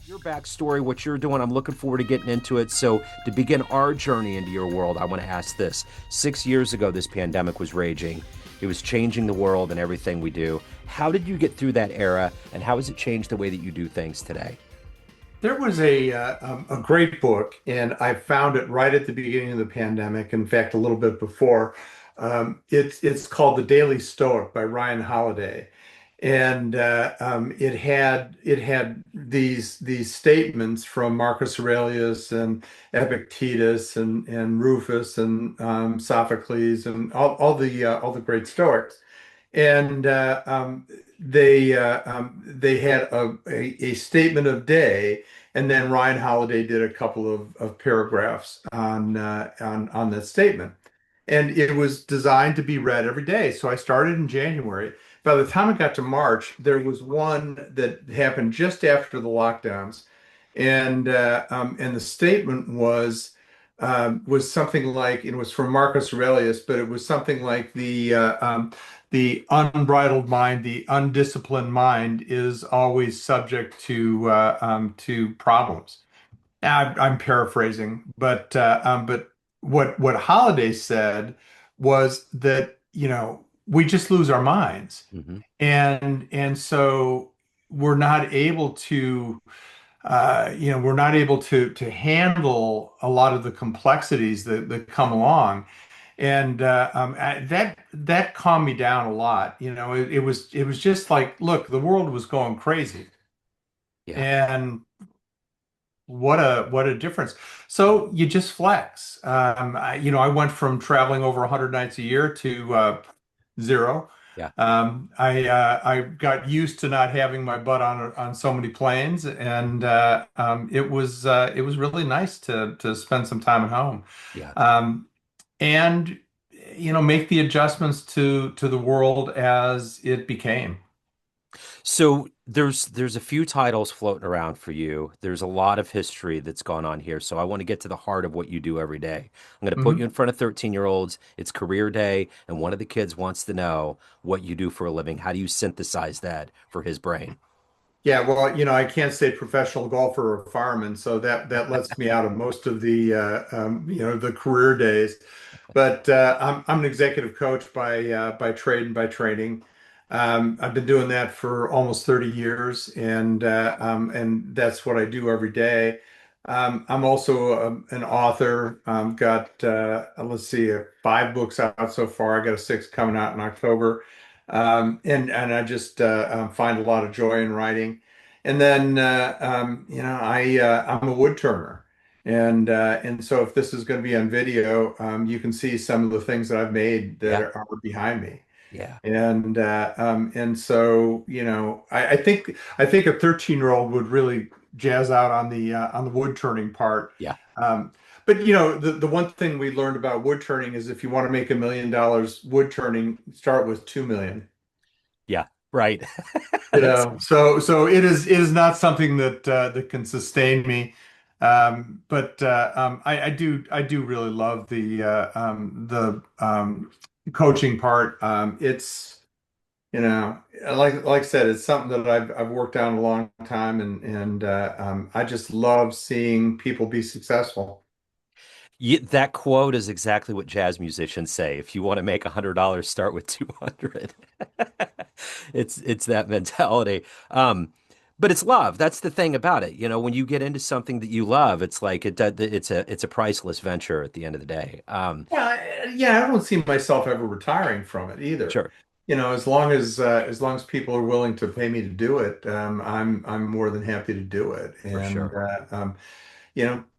Your backstory, what you're doing. I'm looking forward to getting into it. So, to begin our journey into your world, I want to ask this. 6 years ago, this pandemic was raging. It was changing the world and everything we do. How did you get through that era, and how has it changed the way that you do things today? There was a great book, and I found it right at the beginning of the pandemic. In fact, a little bit before. It's called The Daily Stoic by Ryan Holiday, and it had these statements from Marcus Aurelius and Epictetus and Rufus and Sophocles and all the great Stoics. And they had a statement of day, and then Ryan Holiday did a couple of paragraphs on that statement, and it was designed to be read every day. So I started in January. By the time it got to March, there was one that happened just after the lockdowns, and the statement was something like, it was from Marcus Aurelius, but it was something like the unbridled mind, the undisciplined mind is always subject to problems. I'm paraphrasing, but what Holiday said was that, we just lose our minds, Hmm. and so we're not able to we're not able to handle a lot of the complexities that come along. And that calmed me down a lot. It was just like, look, the world was going crazy, Yeah. and what a difference. So you just flex. I went from traveling over 100 nights a year to zero. Yeah. I got used to not having my butt on so many planes, and it was really nice to spend some time at home, Yeah. um, and make the adjustments to the world as it became. So there's a few titles floating around for you. There's a lot of history that's gone on here. So I want to get to the heart of what you do every day. I'm going to put you Mhm. in front of 13-year-olds. It's career day, and one of the kids wants to know what you do for a living. How do you synthesize that for his brain? Yeah, well, I can't say professional golfer or fireman, so that lets me out of most of the career days. But I'm an executive coach by trade and by training. I've been doing that for almost 30 years, and that's what I do every day. I'm also an author. Got let's see, 5 books out so far. I got a sixth coming out in October. And I just find a lot of joy in writing. And then I'm a woodturner, and so if this is going to be on video, you can see some of the things that I've made that Yeah. are behind me. Yeah. And so I think a 13-year-old would really jazz out on the wood turning part. Yeah. But the one thing we learned about wood turning is, if you want to make $1 million wood turning, start with 2 million. Yeah. Right. You That's know, so it is not something that can sustain me. But I do really love the coaching part. It's like I said, it's something that I've worked on a long time, and I just love seeing people be successful. that quote is exactly what jazz musicians say. If you want to make $100, start with 200. It's that mentality. But it's love. That's the thing about it. When you get into something that you love, it's like it's a priceless venture at the end of the day. Yeah, I don't see myself ever retiring from it either. Sure, As long as people are willing to pay me to do it, I'm more than happy to do it. for And sure.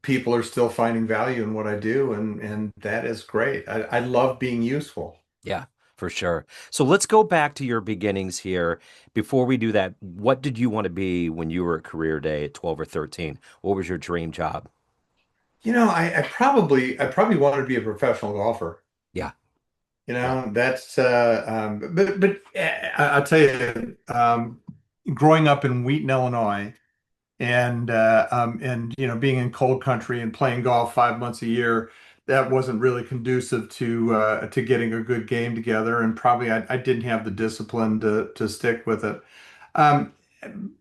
people are still finding value in what I do, and that is great. I love being useful. Yeah, for sure. So let's go back to your beginnings here. Before we do that, what did you want to be when you were at career day at 12 or 13? What was your dream job? I probably wanted to be a professional golfer. Yeah, yeah, That's but I'll tell you, growing up in Wheaton, Illinois, and being in cold country and playing golf 5 months a year, that wasn't really conducive to getting a good game together, and probably I didn't have the discipline to stick with it.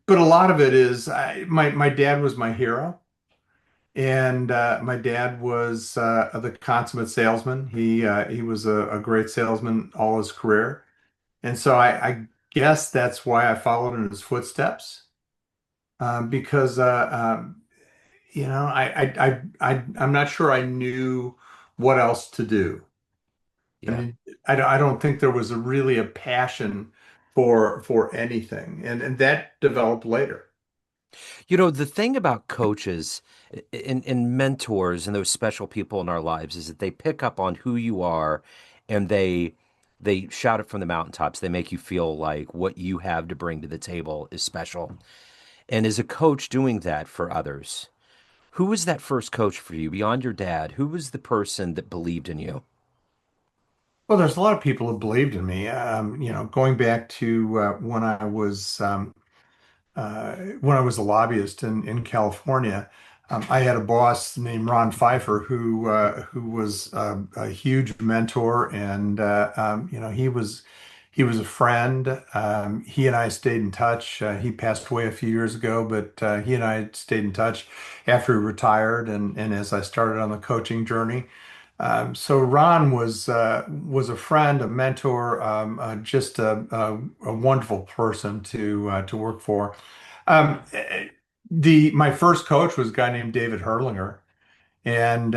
but a lot of it is my dad was my hero. And my dad was the consummate salesman. He was a great salesman all his career, and so I guess that's why I followed in his footsteps. Because I'm not sure I knew what else to do. I Yeah. mean, I don't think there was really a passion for anything, and that developed later. You know, the thing about coaches and mentors and those special people in our lives is that they pick up on who you are and they shout it from the mountaintops. They make you feel like what you have to bring to the table is special. And as a coach doing that for others, who was that first coach for you beyond your dad? Who was the person that believed in you? Well, there's a lot of people who believed in me. Going back to when I was a lobbyist in California, I had a boss named Ron Pfeiffer who was a huge mentor, and he was a friend. He and I stayed in touch. He passed away a few years ago, but he and I stayed in touch after he retired, and as I started on the coaching journey. So Ron was a friend, a mentor, just a wonderful person to work for. The my first coach was a guy named David Herlinger, and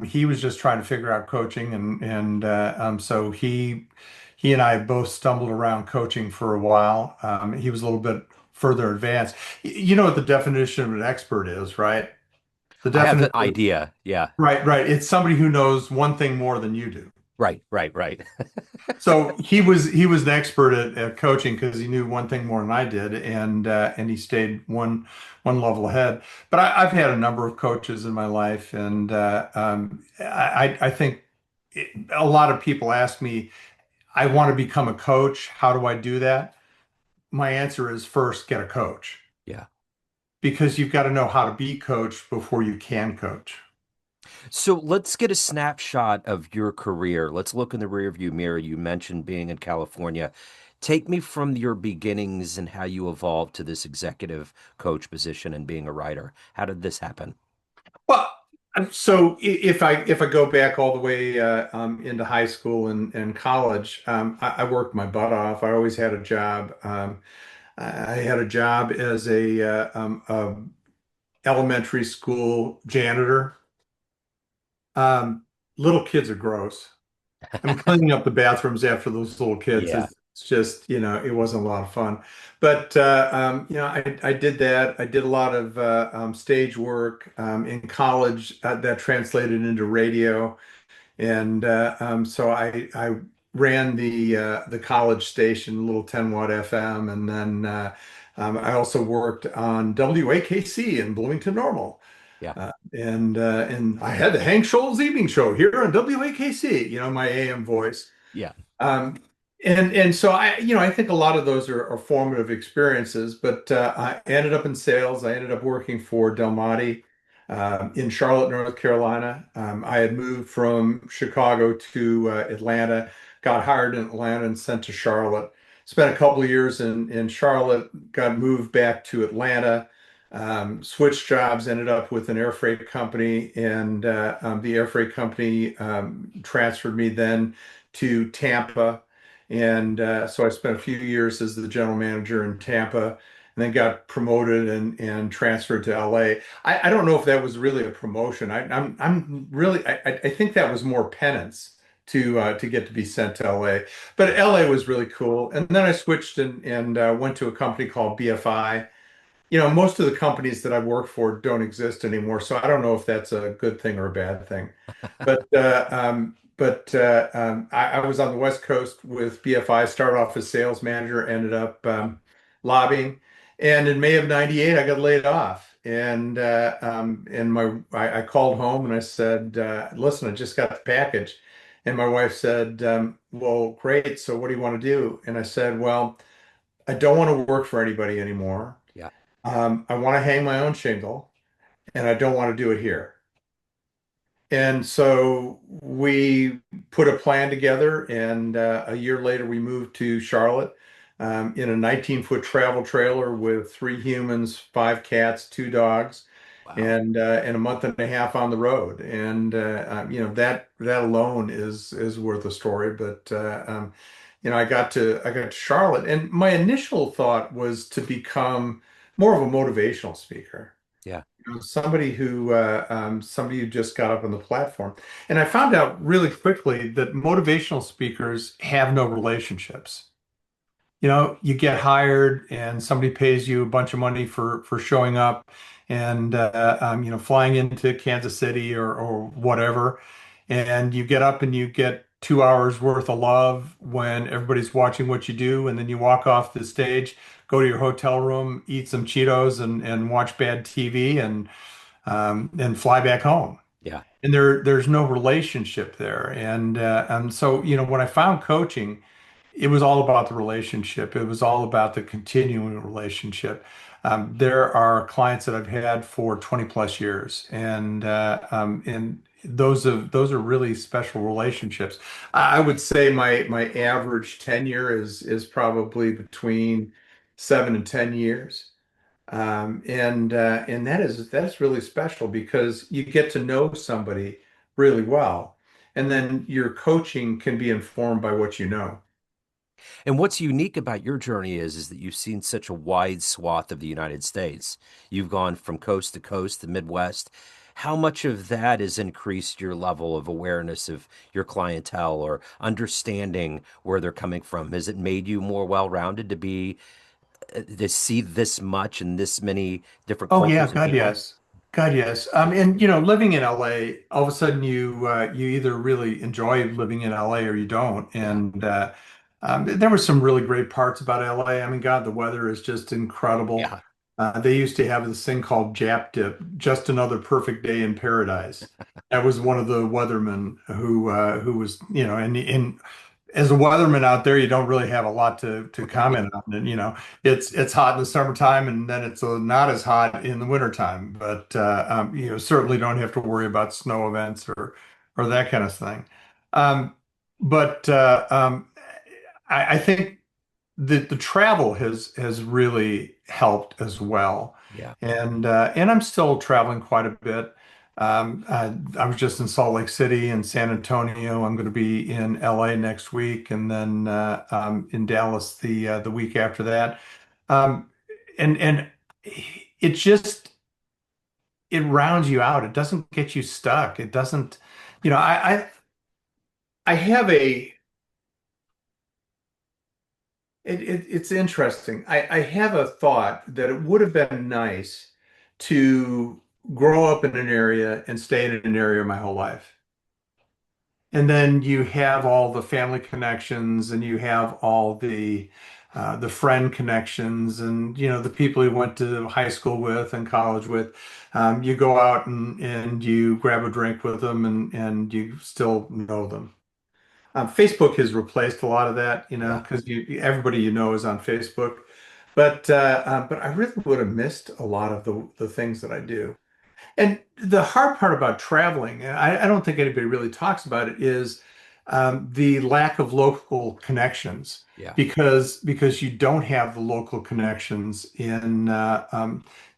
he was just trying to figure out coaching, and so he and I both stumbled around coaching for a while. He was a little bit further advanced. You know what the definition of an expert is, right? The I have an definition, idea. Yeah. right, right. It's somebody who knows one thing more than you do. Right, right, right. So he was an expert at coaching because he knew one thing more than I did, and he stayed one level ahead. But I've had a number of coaches in my life, and I think a lot of people ask me, I want to become a coach. How do I do that? My answer is first get a coach Yeah. because you've got to know how to be coached before you can coach. So let's get a snapshot of your career. Let's look in the rearview mirror. You mentioned being in California. Take me from your beginnings and how you evolved to this executive coach position and being a writer. How did this happen? Well, so if I go back all the way into high school and college, I worked my butt off. I always had a job. I had a job as a elementary school janitor. Um, Little kids are gross. I mean, cleaning up the bathrooms after those little kids Yeah, is it's just, it wasn't a lot of fun. But I did that. I did a lot of stage work in college that translated into radio, and so I ran the college station, little 10 watt FM, and then I also worked on WAKC in Bloomington Normal. yeah, And I had the Hank Scholl's evening show here on WAKC, my AM voice. yeah, Um, and so I think a lot of those are formative experiences, but I ended up in sales. I ended up working for Del Monte in Charlotte, North Carolina. I had moved from Chicago to Atlanta, got hired in Atlanta and sent to Charlotte. Spent a couple of years in Charlotte, got moved back to Atlanta, switched jobs, ended up with an air freight company, and the air freight company transferred me then to Tampa. And so I spent a few years as the general manager in Tampa and then got promoted and transferred to LA. I don't know if that was really a promotion. I'm really I think that was more penance to get to be sent to LA. But LA was really cool. And then I switched and went to a company called BFI. Most of the companies that I work for don't exist anymore, so I don't know if that's a good thing or a bad thing. But I was on the West Coast with BFI, started off as sales manager, ended up lobbying, and in May of '98, I got laid off. And I called home and I said, "Listen, I just got the package." And my wife said, "Well, great. So what do you want to do?" And I said, "Well, I don't want to work for anybody anymore. yeah. I want to hang my own shingle, and I don't want to do it here." And so we put a plan together, and a year later we moved to Charlotte. in a 19-foot travel trailer with three humans, five cats, two dogs, Wow. and a month and a half on the road. And that alone is worth a story. But I got to Charlotte, and my initial thought was to become more of a motivational speaker. Yeah. Somebody who just got up on the platform. And I found out really quickly that motivational speakers have no relationships. You get hired and somebody pays you a bunch of money for showing up and flying into Kansas City or whatever, and you get up and you get 2 hours worth of love when everybody's watching what you do, and then you walk off the stage, go to your hotel room, eat some Cheetos and watch bad TV and fly back home. Yeah. And there's no relationship there. And so, when I found coaching, it was all about the relationship. It was all about the continuing relationship. There are clients that I've had for 20 plus years, and those are really special relationships. I would say my average tenure is probably between 7 and 10 years. And that's really special because you get to know somebody really well, and then your coaching can be informed by what you know. And what's unique about your journey is that you've seen such a wide swath of the United States. You've gone from coast to coast, the Midwest. How much of that has increased your level of awareness of your clientele or understanding where they're coming from? Has it made you more well-rounded to see this much and this many different Oh yeah, cultures and God people? yes. God yes. And living in LA, all of a sudden you either really enjoy living in LA or you don't. Yeah. And there were some really great parts about LA. I mean, God, the weather is just incredible. Yeah. They used to have this thing called Jap Dip, just another perfect day in paradise. That was one of the weathermen who was, and as a weatherman out there, you don't really have a lot to Right. comment on. And it's hot in the summertime, and then it's not as hot in the wintertime. But certainly don't have to worry about snow events or that kind of thing. Um, but I think the travel has really helped as well. Yeah. And I'm still traveling quite a bit. I was just in Salt Lake City and San Antonio. I'm going to be in LA next week, and then in Dallas the week after that. Um, and it just it rounds you out. It doesn't get you stuck. It doesn't, you know, I have a it's interesting. I have a thought that it would have been nice to grow up in an area and stay in an area my whole life. And then you have all the family connections and you have all the friend connections and the people you went to high school with and college with. You go out and you grab a drink with them and you still know them. Facebook has replaced a lot of that, Yeah. because everybody is on Facebook. But I really would have missed a lot of the things that I do. And the hard part about traveling, and I don't think anybody really talks about it, is the lack of local connections Yeah. because you don't have the local connections when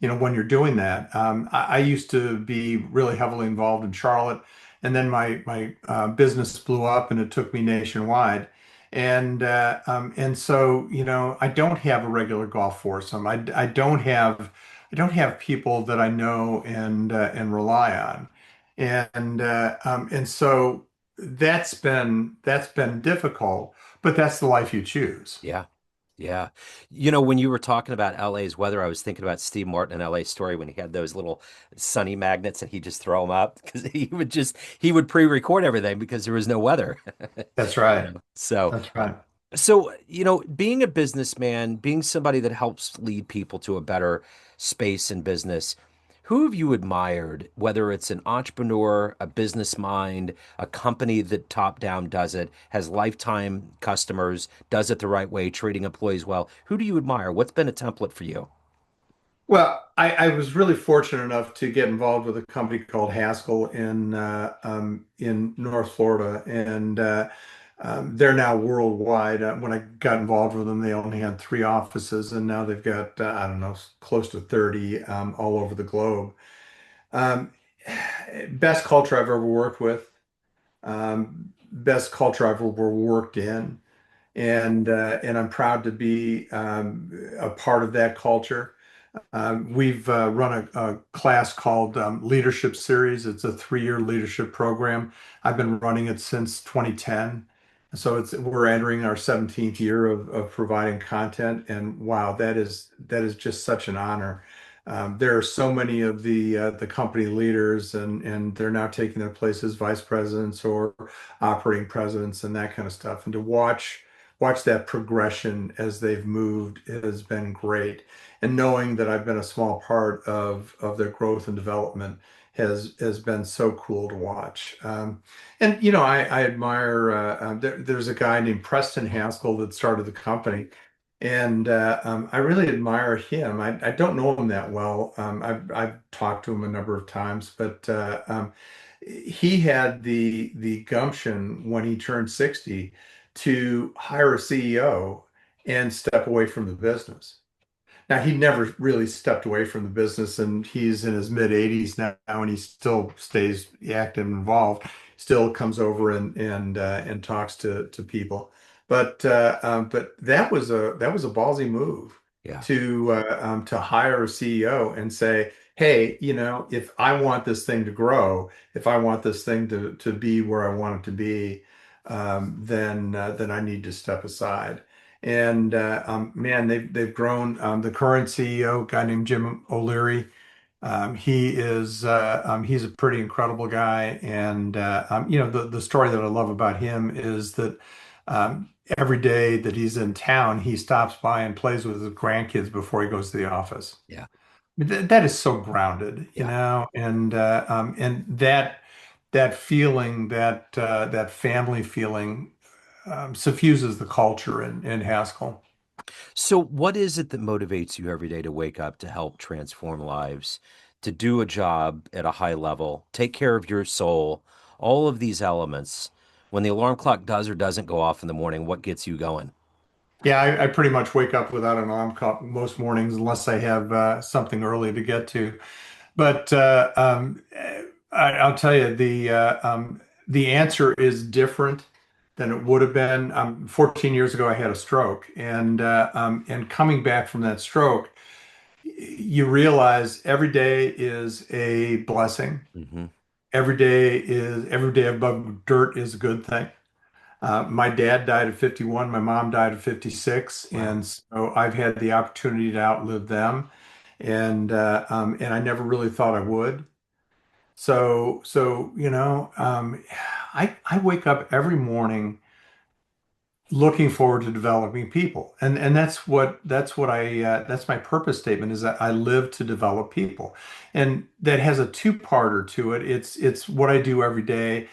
you're doing that. I used to be really heavily involved in Charlotte, and then my business blew up, and it took me nationwide. And so I don't have a regular golf foursome. I don't have people that I know and rely on, and so that's been difficult, but that's the life you choose. Yeah. Yeah. When you were talking about LA's weather, I was thinking about Steve Martin in LA Story when he had those little sunny magnets and he'd just throw them up because he would pre-record everything because there was no weather. That's right. So, That's right. being a businessman, being somebody that helps lead people to a better space in business, who have you admired, whether it's an entrepreneur, a business mind, a company that top down does it, has lifetime customers, does it the right way, treating employees well? Who do you admire? What's been a template for you? Well, I was really fortunate enough to get involved with a company called Haskell in North Florida, and They're now worldwide. When I got involved with them, they only had 3 offices, and now they've got, I don't know, close to 30 all over the globe. Um, Best culture I've ever worked with, best culture I've ever worked in, and I'm proud to be a part of that culture. We've run a class called Leadership Series. It's a 3-year leadership program. I've been running it since 2010. So we're entering our 17th year of providing content. And wow, that is just such an honor. There are so many of the company leaders, and they're now taking their place as vice presidents or operating presidents and that kind of stuff. And to watch that progression as they've moved has been great, and knowing that I've been a small part of their growth and development has been so cool to watch. And I admire. There's a guy named Preston Haskell that started the company, and I really admire him. I don't know him that well. I've talked to him a number of times, but he had the gumption when he turned 60 to hire a CEO and step away from the business. Now, he never really stepped away from the business, and he's in his mid 80s now, and he still stays active and involved. Still comes over and talks to people. But that was a ballsy move Yeah. to hire a CEO and say, hey, if I want this thing to grow, if I want this thing to be where I want it to be, then I need to step aside. And man, they've grown. The current CEO, guy named Jim O'Leary, he's a pretty incredible guy. And the story that I love about him is that um, every day that he's in town, he stops by and plays with his grandkids before he goes to the office. Yeah. I mean, that is so grounded, Yeah. and that feeling, that family feeling, suffuses the culture in Haskell. So, what is it that motivates you every day to wake up to help transform lives, to do a job at a high level, take care of your soul, all of these elements? When the alarm clock does or doesn't go off in the morning, what gets you going? Yeah, I pretty much wake up without an alarm clock most mornings unless I have something early to get to. But I'll tell you, the answer is different than it would have been. 14 years ago, I had a stroke, and coming back from that stroke, you realize every day is a blessing. Hmm. Every day above dirt is a good thing. My dad died at 51, my mom died at 56, Wow. and so I've had the opportunity to outlive them, and I never really thought I would. I wake up every morning looking forward to developing people, and that's my purpose statement, is that I live to develop people, and that has a two-parter to it. It's what I do every day.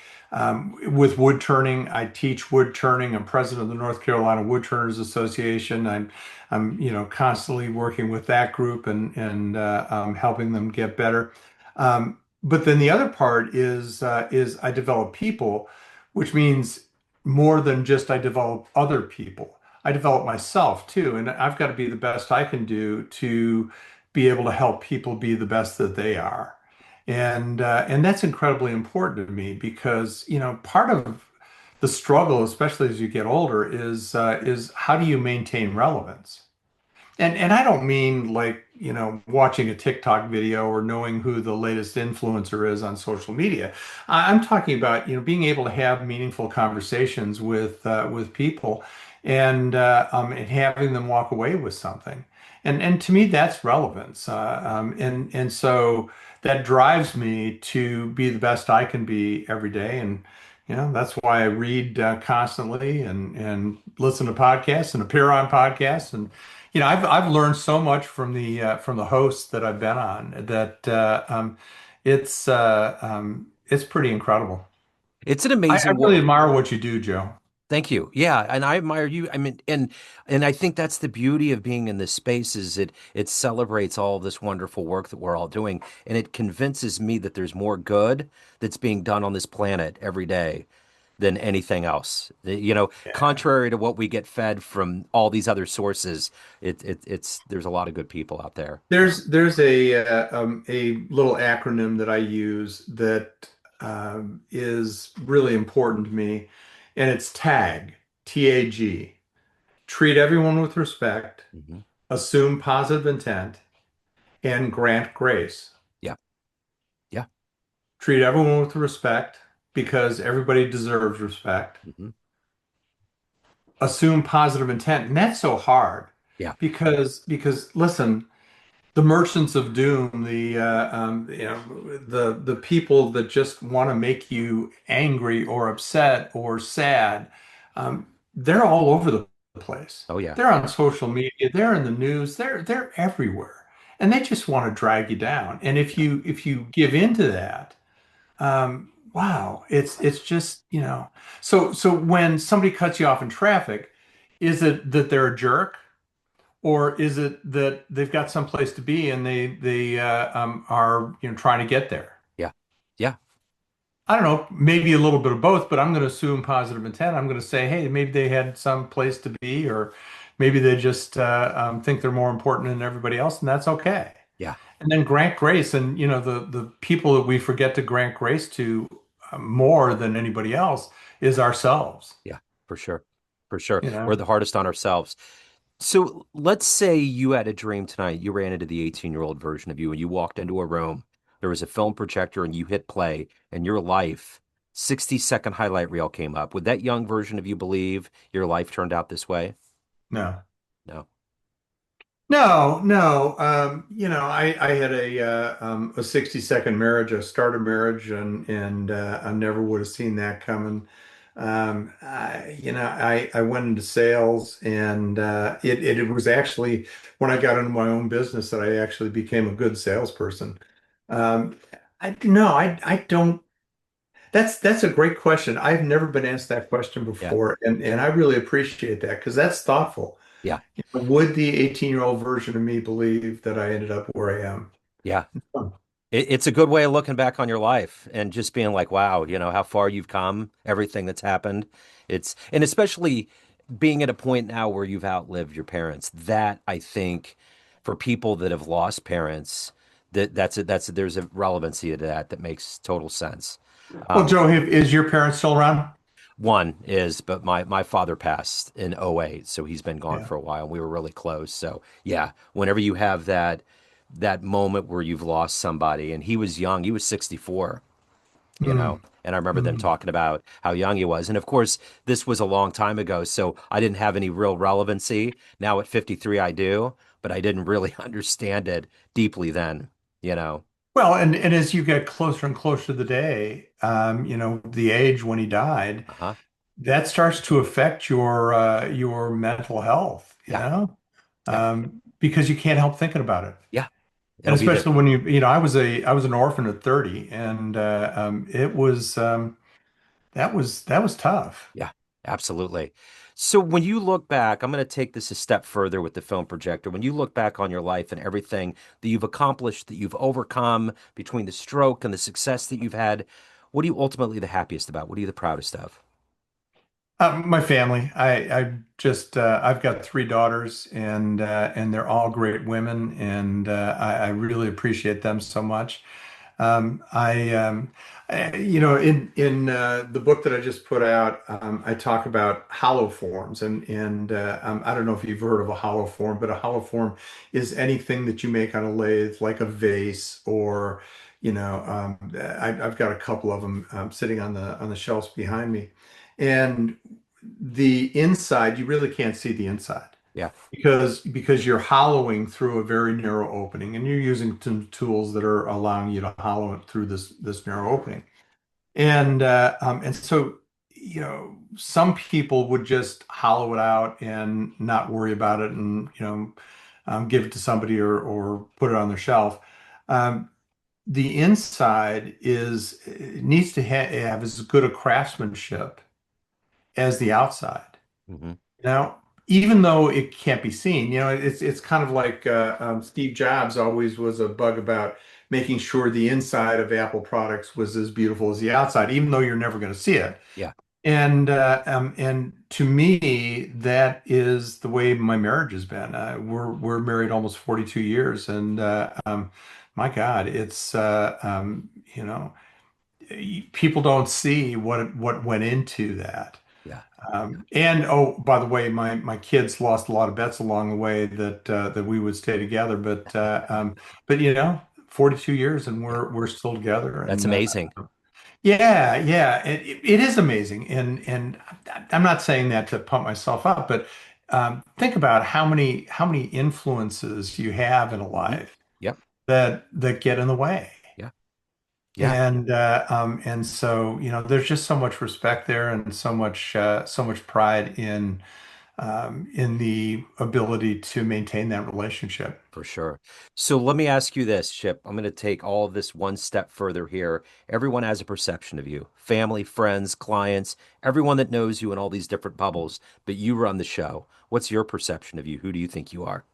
With wood turning, I teach wood turning. I'm president of the North Carolina Woodturners Association. I'm constantly working with that group and helping them get better. But then the other part is I develop people, which means more than just I develop other people. I develop myself too, and I've got to be the best I can do to be able to help people be the best that they are. And that's incredibly important to me because, part of the struggle, especially as you get older, is how do you maintain relevance? And I don't mean like, watching a TikTok video or knowing who the latest influencer is on social media. I'm talking about, being able to have meaningful conversations with people and having them walk away with something. And to me, that's relevance. And so that drives me to be the best I can be every day. And that's why I read constantly and listen to podcasts and appear on podcasts. And I've learned so much from the hosts that I've been on that it's pretty incredible. It's an I amazing really world. admire what you do, Joe. Thank you. Yeah, and I admire you. I mean, and I think that's the beauty of being in this space is it celebrates all of this wonderful work that we're all doing, and it convinces me that there's more good that's being done on this planet every day than anything else. Yeah. Contrary to what we get fed from all these other sources, it's there's a lot of good people out there. There's a little acronym that I use that is really important to me, and it's TAG, TAG. Treat everyone with respect, Hmm. assume positive intent, and grant grace. Yeah, yeah. Treat everyone with respect because everybody deserves respect. Hmm. Assume positive intent, and that's so hard Yeah, because listen, the merchants of doom, the people that just want to make you angry or upset or sad, they're all over the place. oh yeah, They're on social media, they're in the news, they're everywhere, and they just want to drag you down. And yeah, if you give into that, wow, it's just, so when somebody cuts you off in traffic, is it that they're a jerk? Or is it that they've got some place to be and they are trying to get there? yeah, yeah, I don't know, maybe a little bit of both, but I'm going to assume positive intent. I'm going to say, hey, maybe they had some place to be, or maybe they just think they're more important than everybody else, and that's okay. yeah. And then grant grace, and the people that we forget to grant grace to more than anybody else is ourselves. Yeah, for sure. For sure. You We're know, the hardest on ourselves. So let's say you had a dream tonight. You ran into the 18-year-old version of you and you walked into a room. There was a film projector and you hit play and your life, 60-second highlight reel came up. Would that young version of you believe your life turned out this way? no. No. No, no. I had a 60-second marriage, a starter marriage, and I never would have seen that coming. I went into sales, and it was actually when I got into my own business that I actually became a good salesperson. Um, I no, I don't. That's a great question. I've never been asked that question Yeah. before, and I really appreciate that because that's thoughtful. Yeah. Would the 18-year-old version of me believe that I ended up where I am? Yeah. Oh, It's a good way of looking back on your life and just being like, wow, how far you've come, everything that's happened. And especially being at a point now where you've outlived your parents. That I think for people that have lost parents, there's a relevancy to that makes total sense. well, Um, Joe, is your parents still around? One is, but my father passed in '08, so he's been gone Yeah. for a while. We were really close. So yeah, whenever you have that moment where you've lost somebody, and he was young, he was 64, Mm, and I remember them mm. talking about how young he was. And of course, this was a long time ago, so I didn't have any real relevancy. Now at 53, I do, but I didn't really understand it deeply then, you know. Well, and as you get closer and closer to the day, the age when he died, Uh-huh. that starts to affect your mental health, Yeah. Yeah. because you can't help thinking about it. Yeah. And It'll be the especially when I was an orphan at 30, and it was that was tough. Yeah, absolutely. So when you look back, I'm going to take this a step further with the film projector. When you look back on your life and everything that you've accomplished, that you've overcome between the stroke and the success that you've had, what are you ultimately the happiest about? What are you the proudest of? My family. I've got three daughters, and they're all great women, and I really appreciate them so much. In the book that I just put out, I talk about hollow forms, and I don't know if you've heard of a hollow form, but a hollow form is anything that you make on a lathe, like a vase, or I've got a couple of them sitting on the shelves behind me, and the inside, you really can't see the inside Yeah. because you're hollowing through a very narrow opening, and you're using some tools that are allowing you to hollow it through this narrow opening. And so, some people would just hollow it out and not worry about it, and give it to somebody or put it on their shelf. Um, the inside it needs to have as good a craftsmanship as the outside. Hmm. Now, even though it can't be seen, it's kind of like Steve Jobs always was a bug about making sure the inside of Apple products was as beautiful as the outside, even though you're never going to see it. Yeah. And to me, that is the way my marriage has been. We're married almost 42 years, and my God, it's people don't see what went into that. Yeah. And oh, by the way, my kids lost a lot of bets along the way that we would stay together. But 42 years and Yeah. we're still together. That's And amazing. yeah, yeah, it is amazing. And I'm not saying that to pump myself up, but think about how many influences you have in a Mhm. life Yep. that get in the way. Yeah. Yeah. And so, there's just so much respect there and so much pride in the ability to maintain that relationship. For sure. So let me ask you this, Chip. I'm going to take all of this one step further here. Everyone has a perception of you, family, friends, clients, everyone that knows you in all these different bubbles, but you run the show. What's your perception of you? Who do you think you are?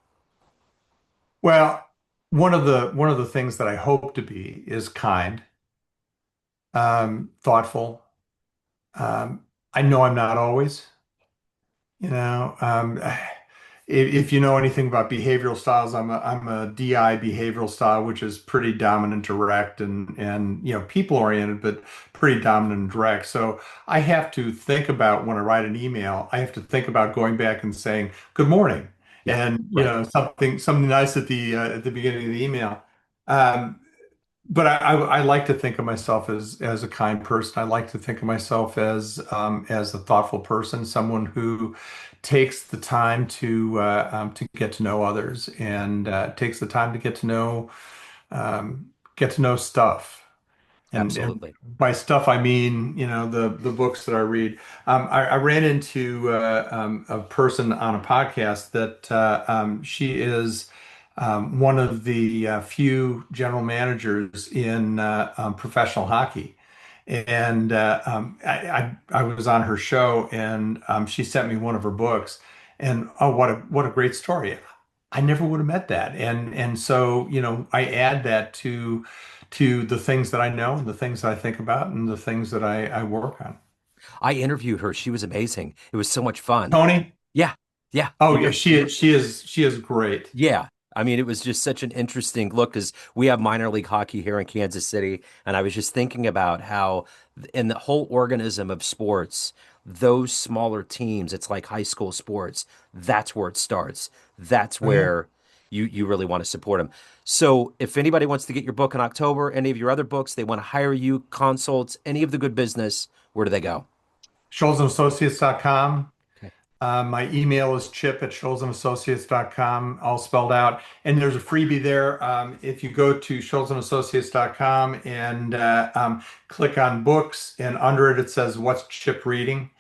Well, one of the things that I hope to be is kind, thoughtful. I know I'm not always, you know. If you know anything about behavioral styles, I'm a DI behavioral style, which is pretty dominant, direct, and people oriented, but pretty dominant and direct. So I have to think about when I write an email, I have to think about going back and saying good morning, Yeah. and Right. something nice at the beginning of the email. Um, but I like to think of myself as a kind person. I like to think of myself as a thoughtful person, someone who takes the time to get to know others and takes the time to get to know stuff. And Absolutely. by stuff, I mean, the books that I read. I ran into a person on a podcast that she is one of the few general managers in professional hockey. And I was on her show, and she sent me one of her books. And oh, what a great story! I never would have met that. And so, I add that to the things that I know and the things that I think about and the things that I work on. I interviewed her. She was amazing. It was so much fun. Tony? Yeah. Yeah. Oh You yeah, know, she is great. yeah. I mean, it was just such an interesting look because we have minor league hockey here in Kansas City. And I was just thinking about how, in the whole organism of sports, those smaller teams, it's like high school sports. That's where it starts. That's Oh yeah. where you really want to support them. So, if anybody wants to get your book in October, any of your other books, they want to hire you, consults, any of the good business, where do they go? ScholzandAssociates.com. Okay. My email is chip@scholzandassociates.com, all spelled out. And there's a freebie there. If you go to scholzandassociates.com and click on books, and under it, it says, "What's Chip reading?"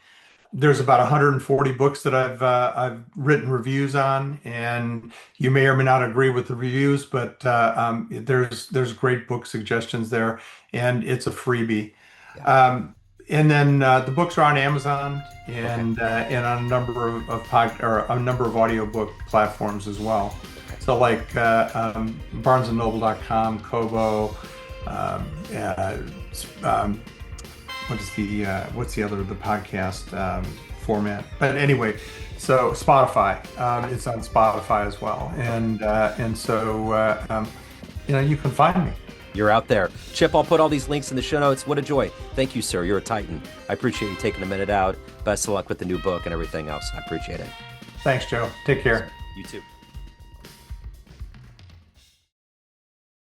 There's about 140 books that I've written reviews on, and you may or may not agree with the reviews, but there's great book suggestions there, and it's a freebie. Yeah. Um, and then the books are on Amazon Okay. and on a number of or a number of audiobook platforms as well. Okay. So like barnesandnoble.com, Kobo, um, uh, um, what's the podcast format? But anyway, so Spotify, it's on Spotify as well, and so you can find me. You're out there. Chip, I'll put all these links in the show notes. What a joy. Thank you, sir. You're a titan. I appreciate you taking a minute out. Best of luck with the new book and everything else. I appreciate it. Thanks, Joe. Take Yes, sir. care. You too.